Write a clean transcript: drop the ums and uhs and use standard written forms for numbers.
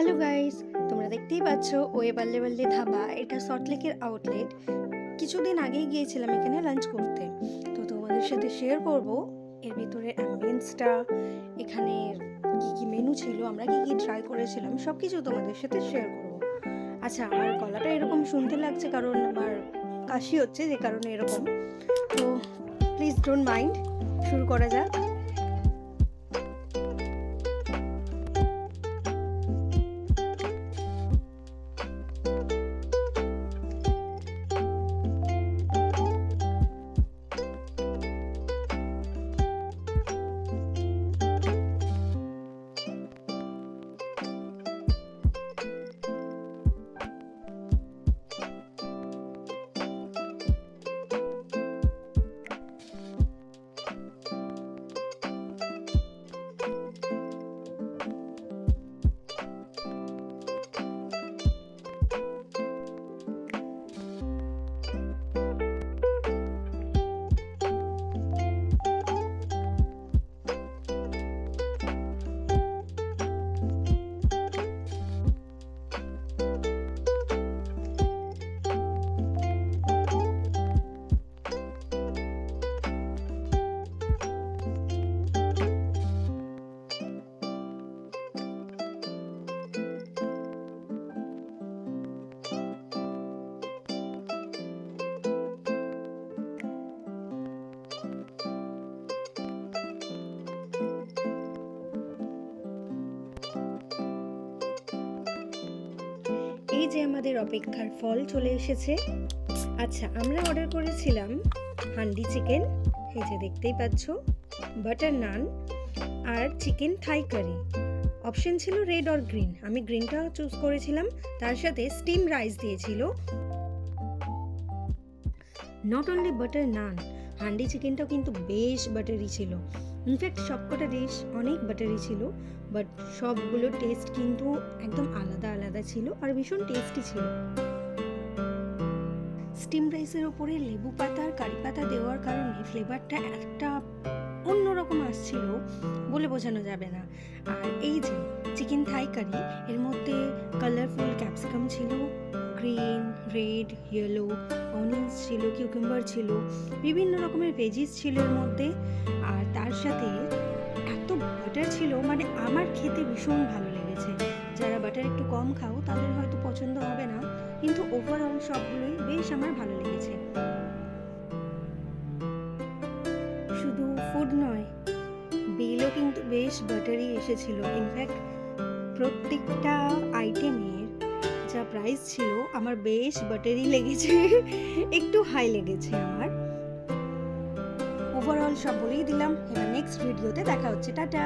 Hello guys, তোমরা দেখতেই পাচ্ছ ওয়ে বাল্লে বাল্লে ধাবা। এটা সল্টলেকের আউটলেট। কিছুদিন আগেই গিয়েছিলাম এখানে লাঞ্চ করতে, তো তোমাদের সাথে শেয়ার করব এর ভিতরে অ্যাম্বিয়েন্সটা, এখানে কি কি মেনু ছিল, আমরা কি কি ট্রাই করেছিলাম, সব কিছু তোমাদের সাথে শেয়ার করব। আচ্ছা, আমার গলাটা এরকম শুনতে লাগছে কারণ আমার কাশি হচ্ছে, যে কারণে এরকম। তো প্লিজ ডোন্ট মাইন্ড, শুরু করা যাক। এই যে আমাদের অপেক্ষার ফল চলে এসেছে। আচ্ছা, আমরা অর্ডার করেছিলাম হান্ডি চিকেন, এই যে দেখতেই পাচ্ছ, বাটার নান আর চিকেন থাই কারি। অপশন ছিল রেড অর গ্রিন, আমি গ্রিনটা চুজ করেছিলাম। তার সাথে স্টিম রাইস দিয়েছিল। নট অনলি বাটার নান, হান্ডি চিকেনটাও কিন্তু বেশ বাটারি ছিল। ইনফ্যাক্ট সবকটা ডিশ অনেক বাটারি ছিল, বাট সবগুলো টেস্ট কিন্তু একদম আলাদা আলাদা ছিল আর ভীষণ টেস্টি ছিল। স্টিম রাইসের ওপরে লেবু পাতা আর কারি পাতা দেওয়ার কারণে ফ্লেভারটা একটা অন্যরকম আসছিল, বলে বোঝানো যাবে না। আর এই যে চিকেন থাই কারি, এর মধ্যে কালারফুল ক্যাপসিকাম ছিল, গ্রিন, রেড, ইয়েলো, অনিয়ন্স ছিল, কিউকাম্বার ছিল, বিভিন্ন রকমের ভেজিস ছিল এর মধ্যে। আর তার সাথে এত বাটার ছিল, মানে আমার খেতে ভীষণ ভালো লেগেছে। যারা বাটার একটু কম খাও তাদের হয়তো পছন্দ হবে না, কিন্তু ওভারঅল সবগুলোই বেশ আমার ভালো লেগেছে। শুধু ফুড নয়, বিলও কিন্তু বেশ বাটারি এসেছিল। ইনফ্যাক্ট প্রত্যেকটা আইটেমের যা প্রাইস ছিল আমার বেশ বাটারি লেগেছে, একটু হাই লেগেছে আমার। ওভারঅল সব বলেই দিলাম, এবার নেক্সট ভিডিওতে দেখা হচ্ছে, টাটা।